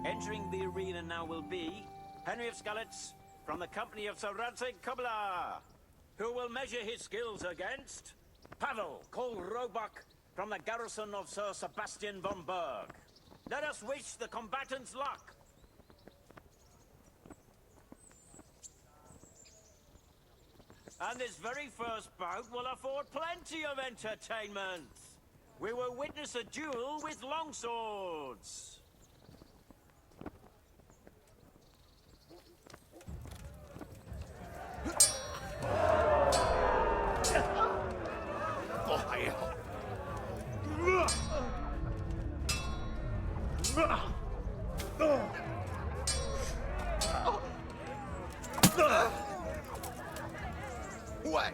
Entering the arena now will be Henry of Skalitz from the company of Ciarlatano, who will measure his skills against Pavel, called Roebuck, from the garrison of Sir Sebastian von Berg. Let us wish the combatants luck. And this very first bout will afford plenty of entertainment. We will witness a duel with longswords. What?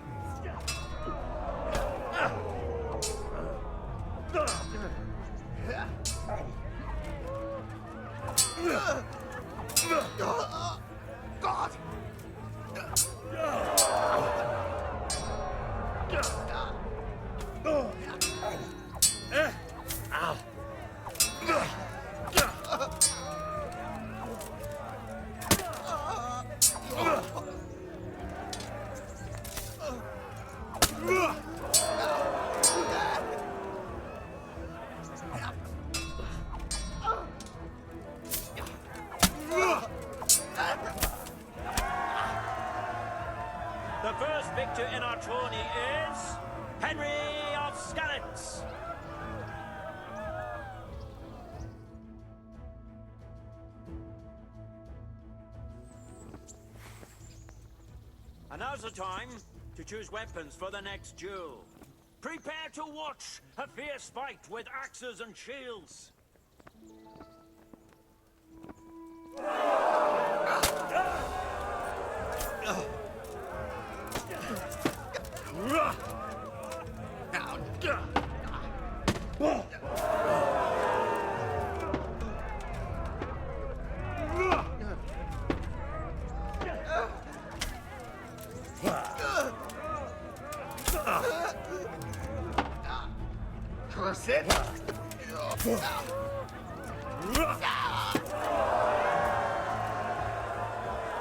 God! The first victor in our tourney is Henry of Skalitz. And now's the time to choose weapons for the next duel. Prepare to watch a fierce fight with axes and shields. Sit. We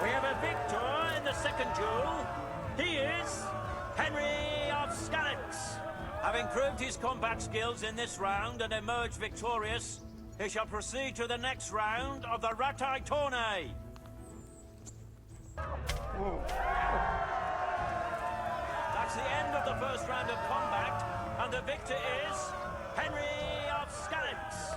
have a victor in the second duel. He is Henry of Skalitz. Having proved his combat skills in this round and emerged victorious, he shall proceed to the next round of the Ratai Tourney. That's the end of the first round of combat, and the victor is Henry of Skalitz.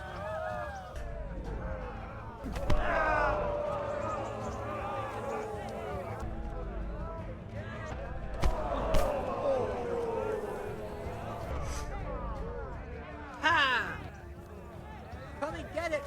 Ha! Come and get it!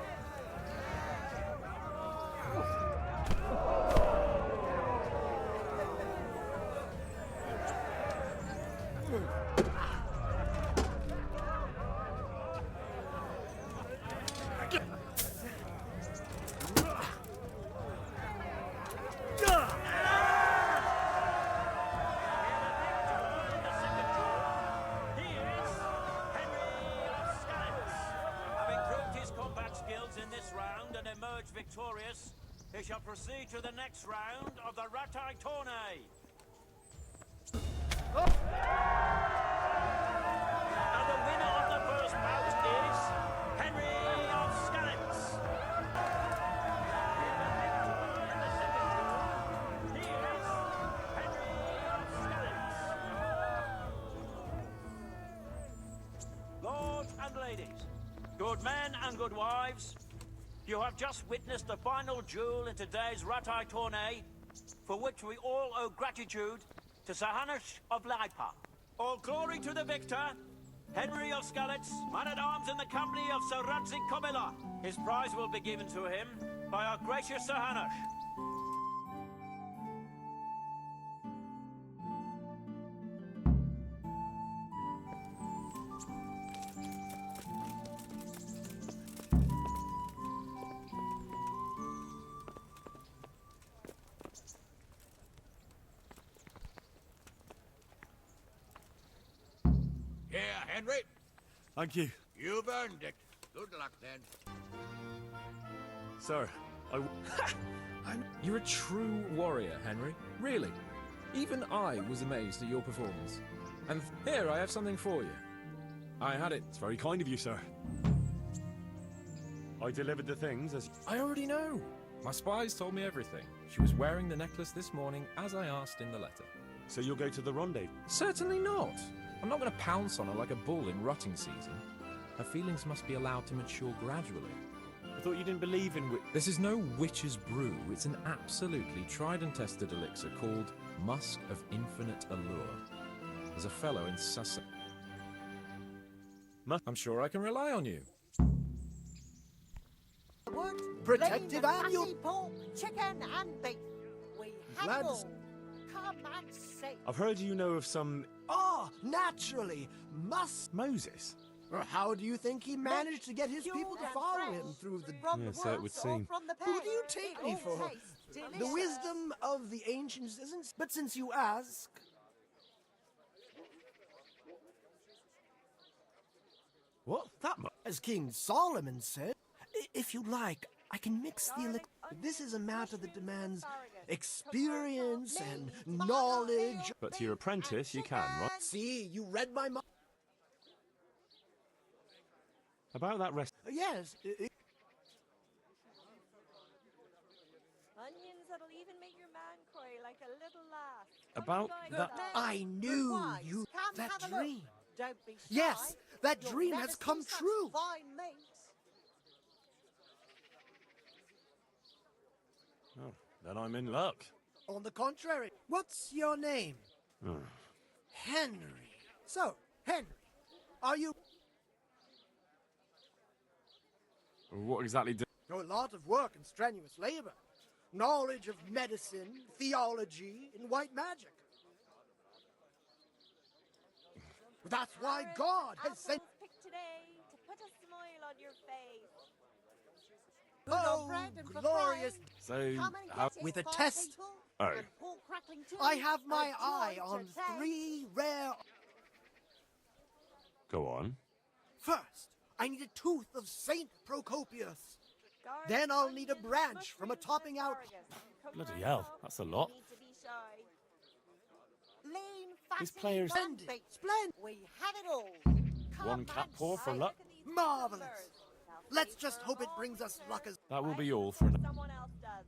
In this round and emerge victorious, he shall proceed to the next round of the Ratai Tourney. And the winner of the first bout is Henry of Skalitz. In the second duel, he is Henry of Skalitz. Lords and ladies, good men and good wives, you have just witnessed the final duel in today's Ratai Tourney, for which we all owe gratitude to Sir Hanush of Leipa. All glory to the victor, Henry of Skalitz, man-at-arms in the company of Sir Radzik Kobila. His prize will be given to him by our gracious Sir Hanush. Here, Henry. Thank you. You've earned it. Good luck, then. Sir, You're a true warrior, Henry. Really. Even I was amazed at your performance. And here, I have something for you. I had it. it's very kind of you, sir. I delivered the things as... I already know. My spies told me everything. She was wearing the necklace this morning, as I asked in the letter. So you'll go to the rendezvous? Certainly not. I'm not going to pounce on her like a bull in rutting season. Her feelings must be allowed to mature gradually. I thought you didn't believe in This is no witch's brew. It's an absolutely tried and tested elixir called Musk of Infinite Allure. There's a fellow in Sussex. I'm sure I can rely on you. Protective annual. Pork, chicken and beef. We have Glad it to all. Come and see. I've heard you know of some... Oh, naturally. Must. Moses? Or how do you think he managed to get his people to follow him through the... From Yeah, the so it would woods or seem. from the Who do you past. take It me all for? tastes The delicious. wisdom of the ancients isn't... But since you ask... What? That much? As King Solomon said, if you like, I can mix the elixir. This is a matter that demands experience and knowledge. But to your apprentice, you can, right? See, you read my mind. About that rest... Yes. Onions that'll even make your man cry like a little lass. About that... I knew you... Come That have a look. dream. Don't be shy. Yes, that You'll dream never has see come such true. Fine meat. Oh, then I'm in luck. On the contrary. What's your name? Henry. So, Henry, are you... What exactly do... A lot of work and strenuous labor. Knowledge of medicine, theology, and white magic. That's why God has sent... Apples picked today to put a smile on your face. Oh, bread and for glorious... frying. So, Come and how... get it, With a fine test. people, Oh. and pork crackling too. I have my A eye joy to on taste. 3 rare... Go on. First, I need a tooth of Saint Procopius. Garlic, Then I'll need a onions, branch from a mushrooms, topping and out... asparagus. Come Bloody right hell, along. that's a lot. No need to be shy. Lean, These fatty, players- bumpy. Splendid, splendid. We have it all. One Come cat and paw for see. luck. Look at these Marvelous. numbers. They'll Let's pay just for hope it all brings us winter. luck as... That will be Right? all for an... Someone else does.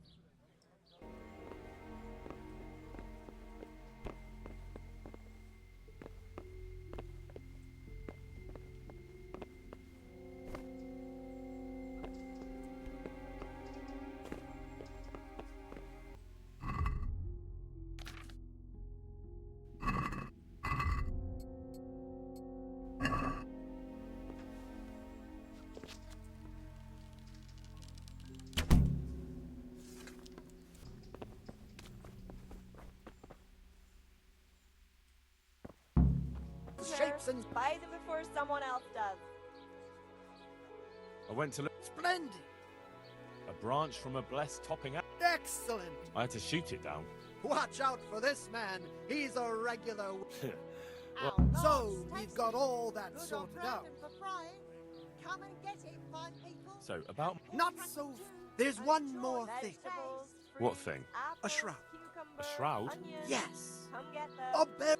Shapes and... Buy them before someone else does. I went to look... Splendid. A branch from a blessed topping out. Excellent. I had to shoot it down. Watch out for this man. He's a regular... Our So, lords we've taste got it. all that Good on sorted bread out. and for frying. Come and get it, fine people. So, about... Not so... There's one more thing. Vegetables, What fruit, thing? apples, A shroud. cucumber, A shroud? onions. Yes. Come get A them. bear...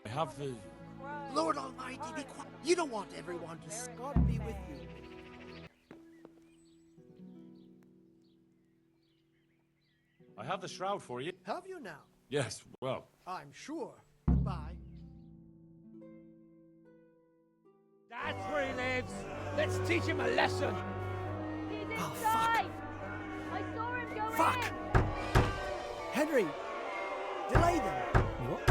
I have the... Cry. Lord Almighty, be quiet. You don't want everyone to... God be with you. I have the shroud for you. Have you now? Yes, well... I'm sure. Goodbye. That's where he lives. Let's teach him a lesson. He's Oh, inside. I saw him go Fuck. in. Henry, delay them. What?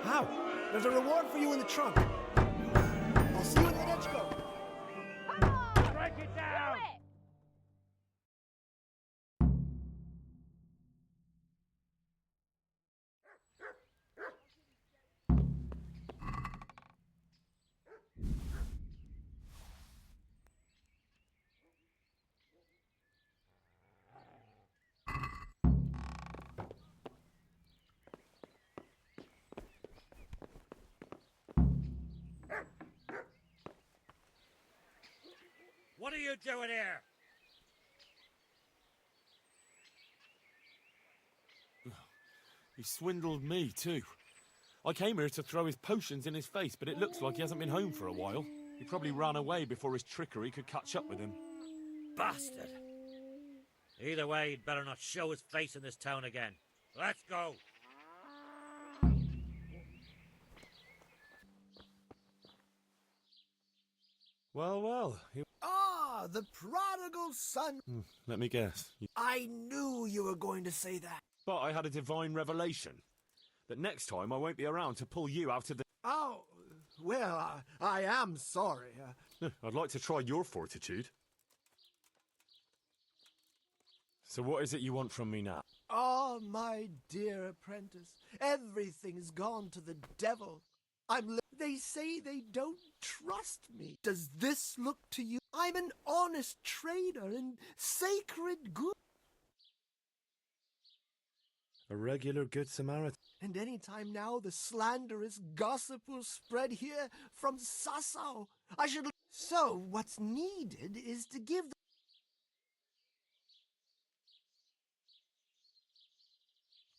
How? There's a reward for you in the trunk. I'll see you in the next go. Come on. Break it down. Do it. What are you doing here? He swindled me, too. I came here to throw his potions in his face, but it looks like he hasn't been home for a while. He probably ran away before his trickery could catch up with him. Bastard! Either way, he'd better not show his face in this town again. Let's go! Well, well. Ah, the prodigal son. Let me guess. I knew you were going to say that. But I had a divine revelation that next time I won't be around to pull you out of the... Oh, well, I am sorry. I'd like to try your fortitude. So what is it you want from me now? Oh, my dear apprentice, everything's gone to the devil. They say they don't trust me. Does this look to you? I'm an honest trader in sacred goods. A regular good Samaritan. And any time now the slanderous gossip will spread here from Sassau. So what's needed is to give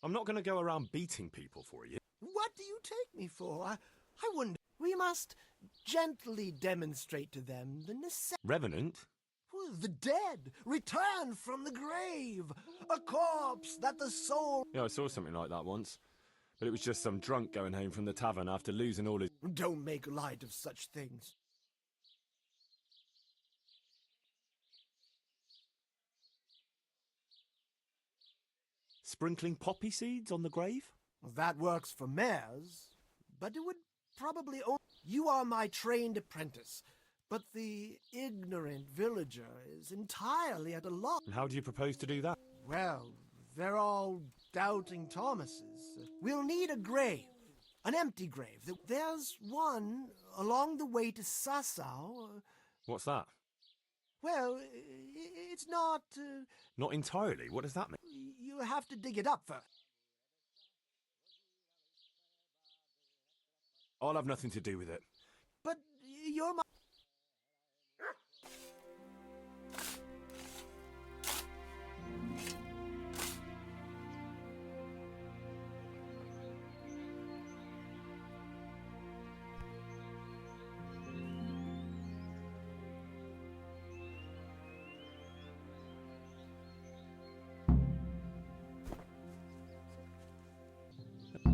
I'm not going to go around beating people for you. What do you take me for? I wouldn't. We must gently demonstrate to them the necessity. Revenant? The dead return from the grave. A corpse that the soul... Yeah, I saw something like that once. But it was just some drunk going home from the tavern after losing all his... Don't make light of such things. Sprinkling poppy seeds on the grave? That works for mares, but it would probably... You are my trained apprentice, but the ignorant villager is entirely at a loss. And how do you propose to do that? Well, they're all doubting Thomases. We'll need a grave, an empty grave. There's one along the way to Sassau. What's that? Well, it's not... Not entirely. What does that mean? You have to dig it up first. I'll have nothing to do with it. But you're my...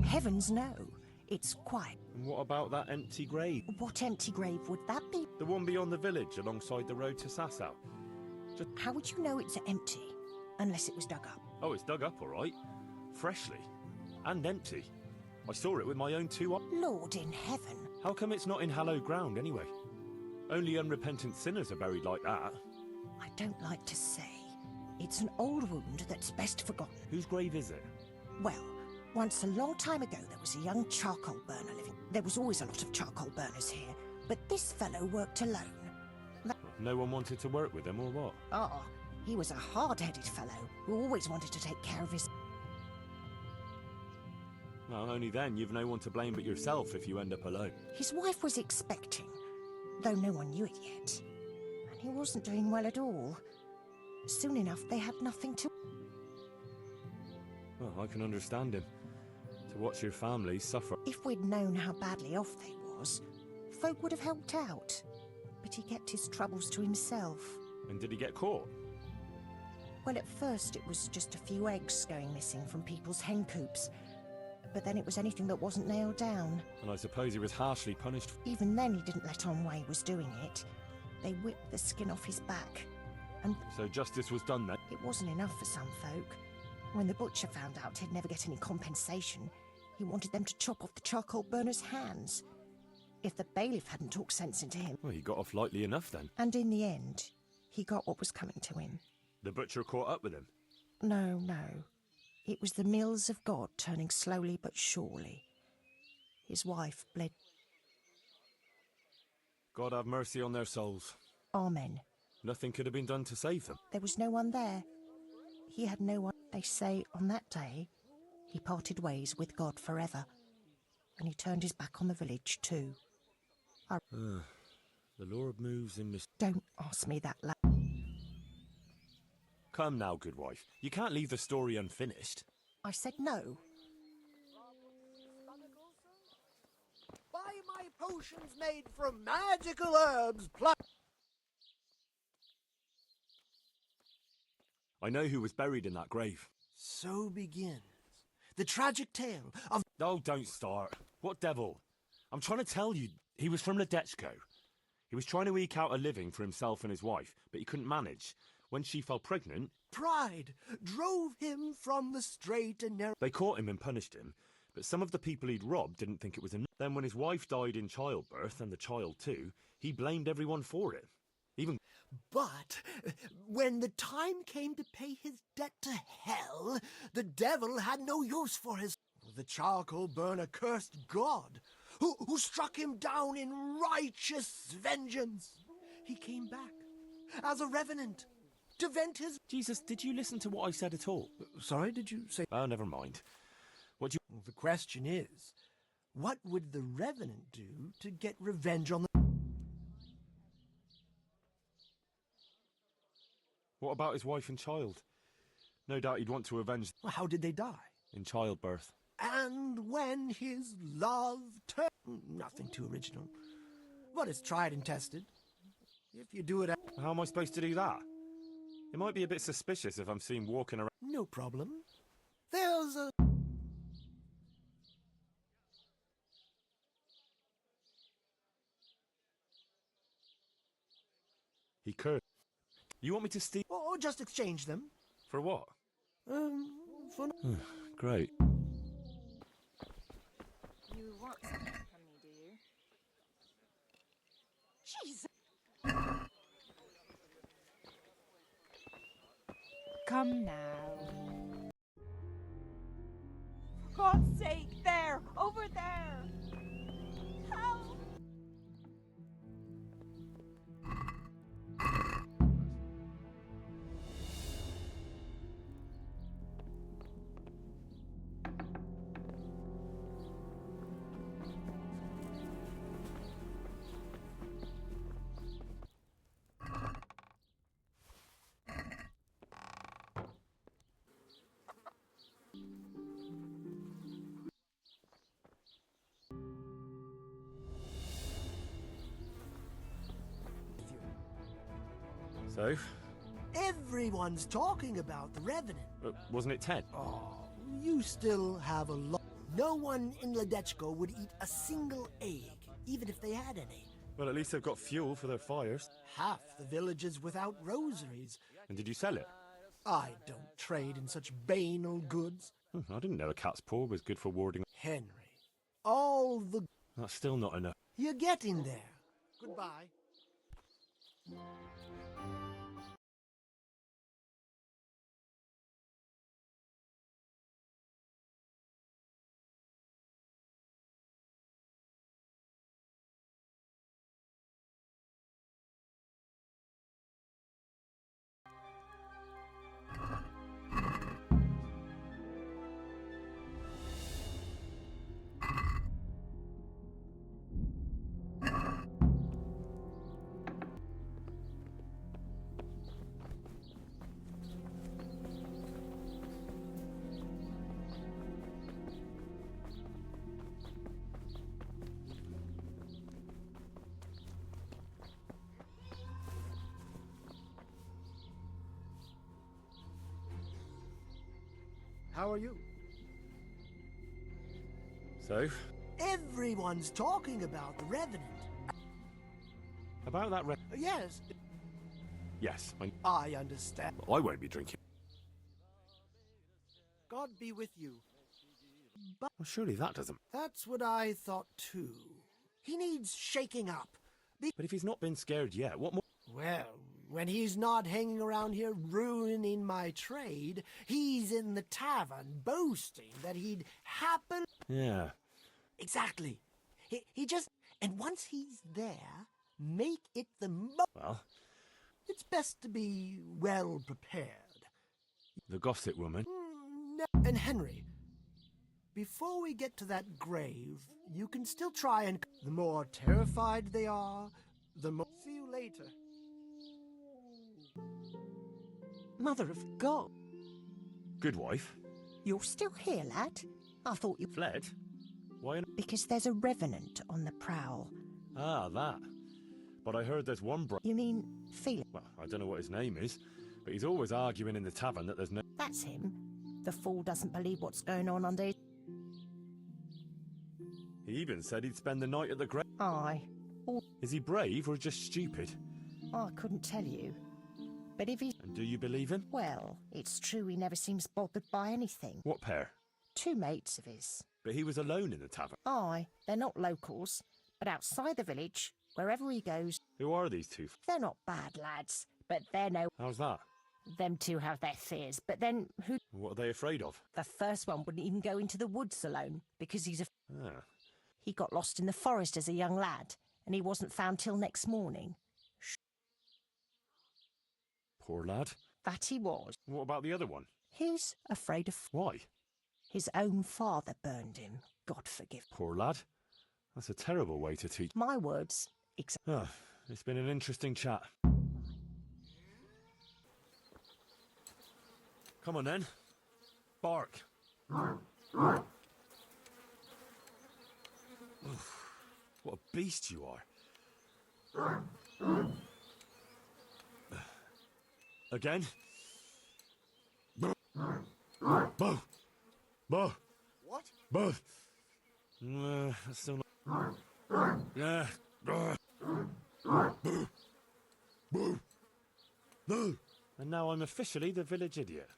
Heavens no. It's quiet. And what about that empty grave? What empty grave would that be? The one beyond the village, alongside the road to Sassau. How would you know it's empty? Unless it was dug up. Oh, it's dug up, all right. Freshly. And empty. I saw it with my own two eyes. Lord in heaven. How come it's not in hallowed ground, anyway? Only unrepentant sinners are buried like that. I don't like to say. It's an old wound that's best forgotten. Whose grave is it? Well, once a long time ago there was a young charcoal burner living. There was always a lot of charcoal burners here, but this fellow worked alone. No one wanted to work with him, or what? Oh, he was a hard-headed fellow who always wanted to take care of his... Well, only then you've no one to blame but yourself if you end up alone. His wife was expecting, though no one knew it yet. And he wasn't doing well at all. Soon enough, they had nothing to... Well, I can understand him. To watch your family suffer. If we'd known how badly off they was, folk would have helped out. But he kept his troubles to himself. And did he get caught? Well, at first it was just a few eggs going missing from people's hen coops. But then it was anything that wasn't nailed down. And I suppose he was harshly punished. Even then he didn't let on why he was doing it. They whipped the skin off his back. And so justice was done then? It wasn't enough for some folk. When the butcher found out he'd never get any compensation, he wanted them to chop off the charcoal burner's hands. If the bailiff hadn't talked sense into him... Well, he got off lightly enough then. And in the end, he got what was coming to him. The butcher caught up with him? No, no. It was the mills of God turning slowly but surely. His wife bled... God have mercy on their souls. Amen. Nothing could have been done to save them. There was no one there. He had no one. They say on that day, he parted ways with God forever. And he turned his back on the village too. The Lord moves in mis... Don't ask me that, lad. Come now, good wife. You can't leave the story unfinished. I said no. Buy my potions made from magical herbs, plus... I know who was buried in that grave. So begins the tragic tale of... Oh, don't start. What devil? I'm trying to tell you, he was from Ledechko. He was trying to eke out a living for himself and his wife, but he couldn't manage. When she fell pregnant... Pride drove him from the straight and narrow... They caught him and punished him, but some of the people he'd robbed didn't think it was enough. Then when his wife died in childbirth, and the child too, he blamed everyone for it. Even... But when the time came to pay his debt to hell, the devil had no use for his... The charcoal burner cursed God, who struck him down in righteous vengeance. He came back as a revenant to vent his... Jesus, did you listen to what I said at all? Sorry, did you say... Oh, never mind. What do you... The question is, what would the revenant do to get revenge on the... What about his wife and child? No doubt he'd want to avenge... Well, how did they die? In childbirth. And when his love turned... Nothing too original. But it's tried and tested. If you do it... How am I supposed to do that? It might be a bit suspicious if I'm seen walking around... No problem. There's a... He could. You want me to steal... Or just exchange them. For what? For... Great. You want something from me, do you? Jesus! Come now. For God's sake, there! Over there! Help! So? Everyone's talking about the revenant. Wasn't it Ted? Oh, you still have a lot. No one in Ledechko would eat a single egg, even if they had any. Well, at least they've got fuel for their fires. Half the village is without rosaries. And did you sell it? I don't trade in such banal goods. I didn't know a cat's paw was good for warding... Henry, all the... That's still not enough. You're getting there. Goodbye. How are you? So? Everyone's talking about the revenant. About that Yes, Yes, I understand. I won't be drinking. God be with you. But Well, surely that doesn't... that's what I thought too. He needs shaking up. But if he's not been scared yet, what more... Well, when he's not hanging around here ruining my trade, he's in the tavern boasting that he'd happen... Yeah. Exactly. He just... And once he's there, make it the Well, It's best to be well prepared. the gossip woman... No. And Henry, before we get to that grave, you can still try and... The more terrified they are, See you later. Mother of God. Good wife. You're still here, lad? I thought you... Fled? Why? Because there's a revenant on the prowl. Ah, that. But I heard there's one You mean Felix? Well, I don't know what his name is, but he's always arguing in the tavern that there's no... That's him. The fool doesn't believe what's going on under his... He even said he'd spend the night at the grave. Aye. Is he brave or just stupid? I couldn't tell you. But if he... And do you believe him? Well, it's true he never seems bothered by anything. What pair? 2 mates of his. But he was alone in the tavern. Aye, they're not locals, but outside the village, wherever he goes... Who are these two? They're not bad lads, but they're no... How's that? Them two have their fears, but then who... What are they afraid of? The first one wouldn't even go into the woods alone, because he's a... Ah. He got lost in the forest as a young lad, and he wasn't found till next morning. Poor lad. That he was. What about the other one? He's afraid of... Why? His own father burned him. God forgive. Poor lad. That's a terrible way to teach... My words. Ah, it's been an interesting chat. Come on then. Bark. Oof, what a beast you are. Again? Bo! Bo! What? Bo! That's still not... Yeah. Boo! No! And now I'm officially the village idiot.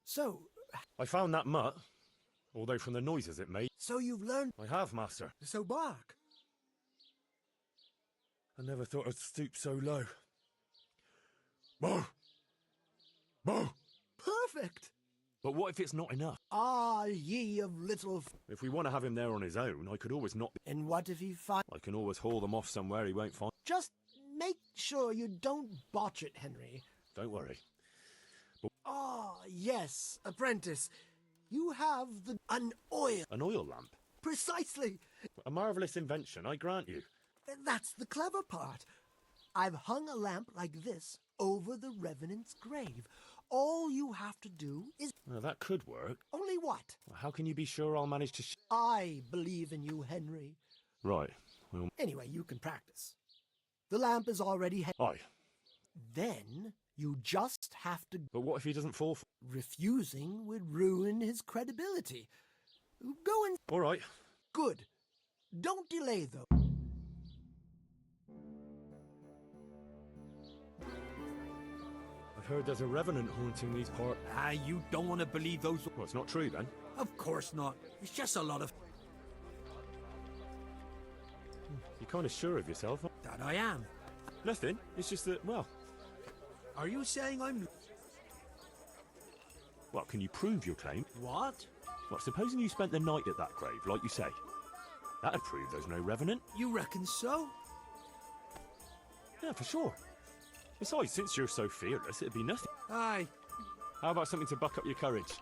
So... I found that mutt, although from the noises it made... So you've learned... I have, master. So bark. I never thought I'd stoop so low. Bo! Bo! Perfect! But what if it's not enough? Ah, ye of little... If we want to have him there on his own, I could always not... And what if he find... I can always haul them off somewhere he won't find... Just make sure you don't botch it, Henry. Don't worry. Ah, yes, apprentice. You have an oil... An oil lamp? Precisely. A marvellous invention, I grant you. That's the clever part. I've hung a lamp like this over the Revenant's grave. All you have to do is... Well, that could work. Only what? How can you be sure I'll manage to... I believe in you, Henry. Right, well... Anyway, you can practice. The lamp is already... Aye. Then you just have to... But what if he doesn't fall for... Refusing would ruin his credibility. Go and... All right. Good. Don't delay, though. I've heard there's a revenant haunting these parts. Ah, you don't want to believe those... Well, it's not true, then. Of course not. It's just a lot of... You're kind of sure of yourself. That I am. Nothing. It's just that, well... Are you saying I'm... Well, can you prove your claim? What? Well, supposing you spent the night at that grave, like you say. That'd prove there's no revenant. You reckon so? Yeah, for sure. Besides, since you're so fearless, it'd be nothing. Aye. How about something to buck up your courage?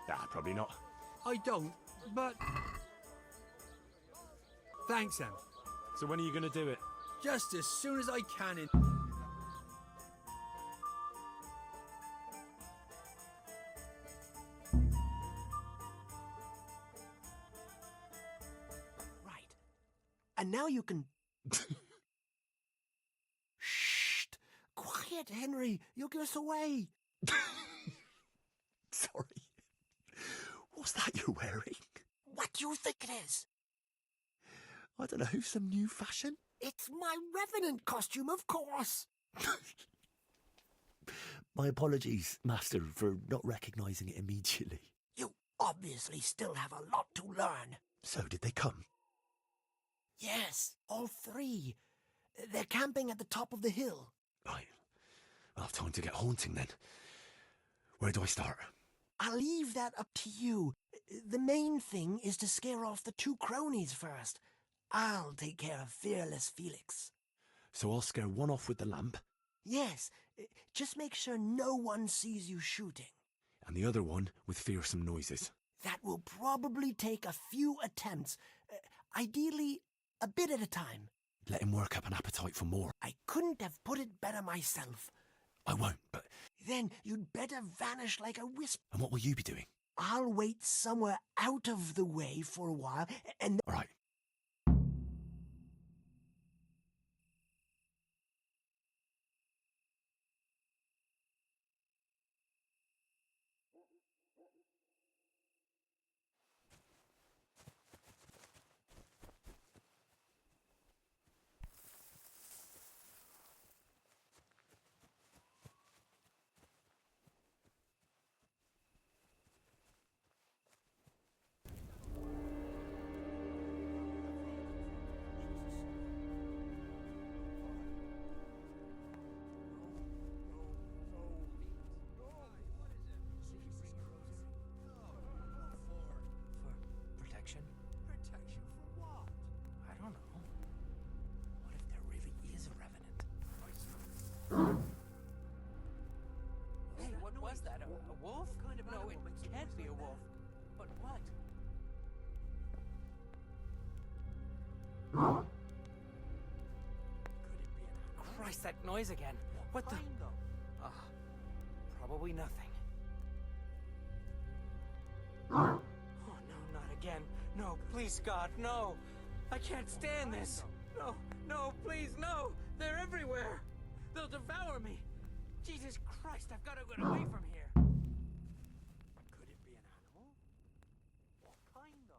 Ah, probably not. I don't, but... Thanks, Em. So when are you going to do it? Just as soon as I can in... Right. And now you can... Shh! Quiet, Henry. You'll give us away. Sorry. What's that you're wearing? What do you think it is? I don't know, some new fashion? It's my Revenant costume, of course. My apologies, Master, for not recognising it immediately. You obviously still have a lot to learn. So, did they come? Yes, all 3. They're camping at the top of the hill. Right. I'll have time to get haunting then. Where do I start? I'll leave that up to you. The main thing is to scare off the 2 cronies first. I'll take care of fearless Felix. So I'll scare one off with the lamp? Yes, just make sure no one sees you shooting. and the other one with fearsome noises. That will probably take a few attempts. Ideally, a bit at a time. Let him work up an appetite for more. I couldn't have put it better myself. I won't, but... Then you'd better vanish like a wisp. And what will you be doing? I'll wait somewhere out of the way for a while, and... All right. Protection? Protection for what? I don't know. What if there really is a revenant? Hey, what was that? A wolf? No, it can't be a wolf. But what? Could it be an animal? Christ, that noise again. What the? Ah, probably nothing. Oh, no, not again. No, please, God, no. I can't stand this. No, no, please, no. They're everywhere. They'll devour me. Jesus Christ, I've got to get away from here. Could it be an animal? What kind of?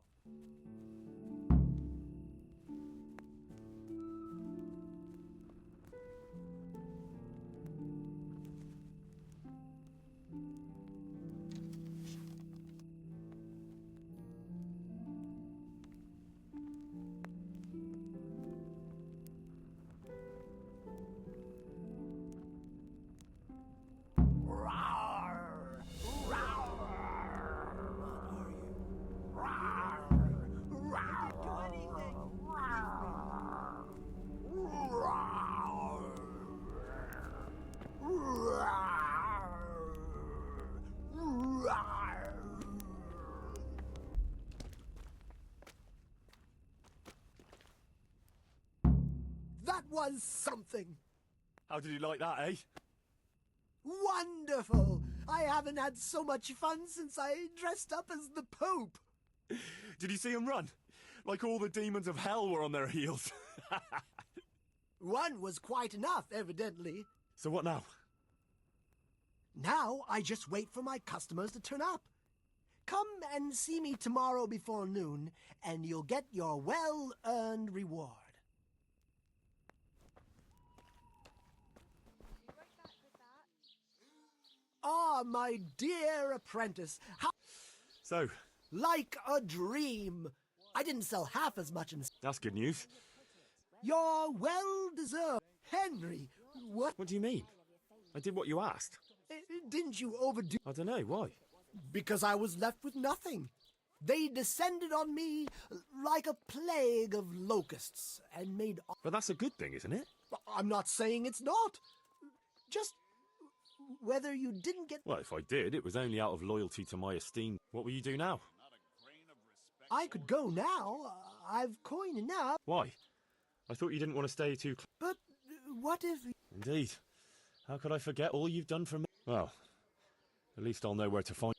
That was something. How did you like that, eh? Wonderful! I haven't had so much fun since I dressed up as the Pope. Did you see him run? Like all the demons of hell were on their heels. One was quite enough, evidently. So what now? Now I just wait for my customers to turn up. Come and see me tomorrow before noon, and you'll get your well-earned reward. Ah, my dear apprentice, how... So? Like a dream. I didn't sell half as much in... That's good news. You're well-deserved. Henry, what... What do you mean? I did what you asked. Didn't you overdo... I don't know, why? Because I was left with nothing. They descended on me like a plague of locusts and made... But that's a good thing, isn't it? I'm not saying it's not. Just whether you didn't get... Well, if I did, it was only out of loyalty to my esteem. What will you do now? I could go now. I've coin enough. Why? I thought you didn't want to stay too close. But what if... Indeed. How could I forget all you've done for me? Well, at least I'll know where to find...